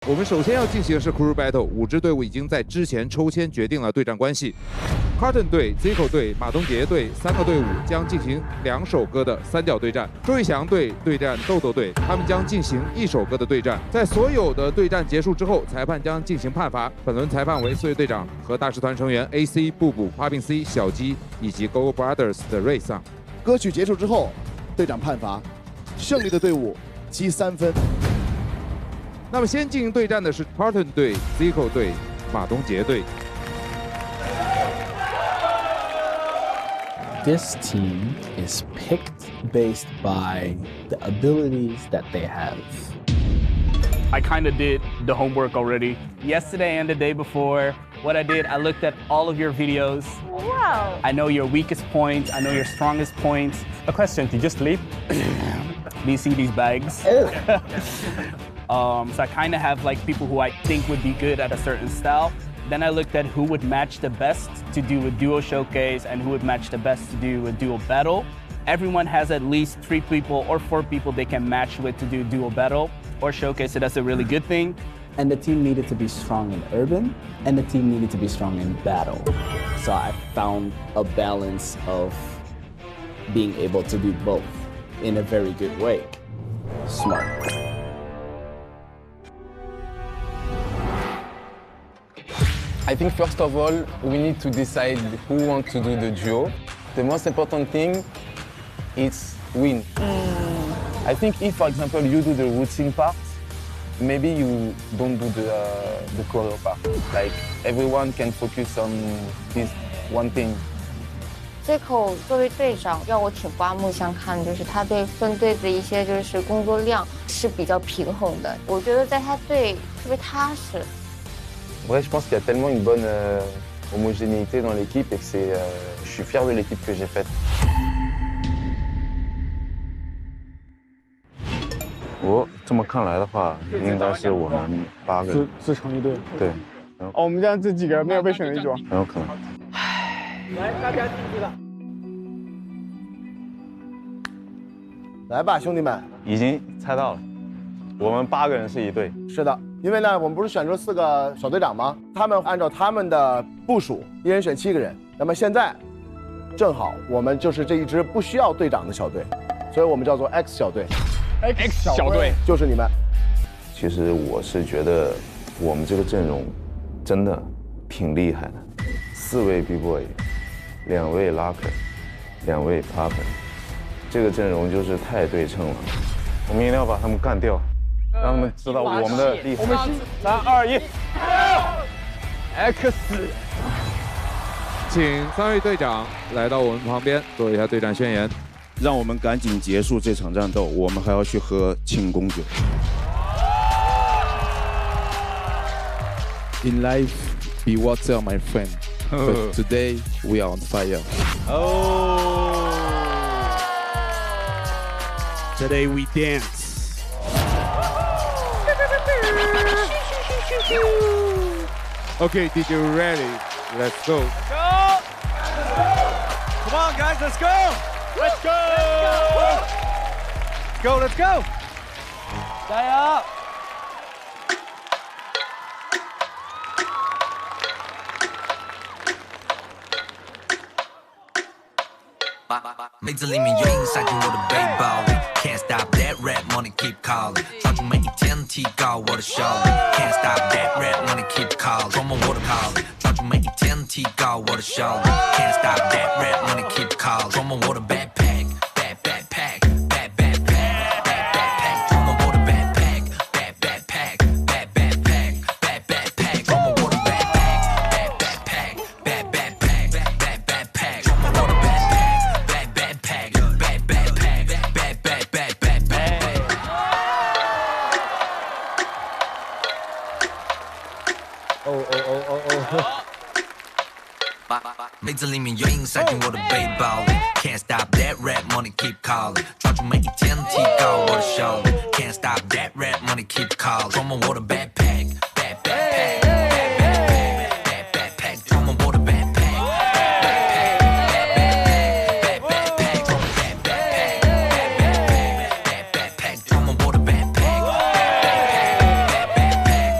我们首先要进行的是 Crew Battle，5支队伍已经在之前抽签决定了对战关系。Carton 队、Zico 队、马东杰队3个队伍将进行2首歌的3角对战。周一翔队对战豆豆队，他们将进行1首歌的对战。在所有的对战结束之后，裁判将进行判罚。本轮裁判为4位队长和大使团成员 AC、布布、花瓶 C、小鸡以及 Go Brothers 的瑞桑。歌曲结束之后，队长判罚，胜利的队伍积3分。那么先进行对战的是 Carton 队、Zico 队、马东杰队。This team is picked based by the abilities that they have. I kind of did the homework already. Yesterday and the day before, what I did, I looked at all of your videos. Wow. I know your weakest points. I know your strongest points. A question, did you sleep? Do you see these bags? So I kind of have like people who I think would be good at a certain style. Then I looked at who would match the best to do a duo showcase and who would match the best to do a duo battle. Everyone has at least 3 people or 4 people they can match with to do duo battle or showcase, so that's a really good thing. And the team needed to be strong in urban, and the team needed to be strong in battle. So I found a balance of being able to do both in a very good way. Smart. I think first of all, we need to decide who wants to do the duo. The most important thing is win. I think if, for example, you do the routine part, maybe you don't do the choreo part. Like everyone can focus on this one thing. Zico 作为队长，让我挺刮目相看的，就是他对分队的一些就是工作量是比较平衡的。我觉得在他队特别踏实。Ouais, je pense qu'il y a tellement une bonne homogénéité dans l'équipe et que je suis fier de l'équipe que j'ai faite. 这么看来的话，应该是我们8个人自成一队。对。哦，我们家这几个没有被选为一组。很有可能。来，大家继续了。来吧，兄弟们。已经猜到了，我们8个人是一队。是的。因为呢，我们不是选出4个小队长吗？他们按照他们的部署，一人选7个人。那么现在，正好我们就是这一支不需要队长的小队，所以我们叫做 X 小队。X 小队就是你们。其实我是觉得我们这个阵容真的挺厉害的，4位 B boy， 2位 locker， 2位 popper， 这个阵容就是太对称了。我们一定要把他们干掉。让他们知道我们的厉害。我们3、2、1 ，X！ 请3位队长来到我们旁边做一下对战宣言。让我们赶紧结束这场战斗，我们还要去喝庆功酒。In life, be water, my friend. But today we are on fire. Oh. Today we dance. Okay, DJ ready? Let's go. Go! Come on, guys, let's go! Let's go! Let's go, let's go! 加油！妹子里面有瘾，塞进我的背包里 ，Can't stop that rap money keep calling， 抓住每一天提高我的效率 ，Can't stop that rap money keep calling， 装满我的考虑，抓住每一天提高我的效率 ，Can't stop that rap money keep calling， 装满我的 backpack，backpack，backpack，backpack，装满我的 backpack，backpack，backpack，backpack，装满我的 backpack，backpack，backpack，backpack，装满我的 妹子里面有瘾，塞进我的背包里 ，Can't stop that rap money keep calling， 抓住每一天提高我的效率 ，Can't stop that rap money keep calling， 装满我的 backpack，backpack，backpack，backpack，装满我的 backpack，backpack，backpack，backpack，装满 backpack，backpack，backpack，装满我的 backpack，backpack，backpack，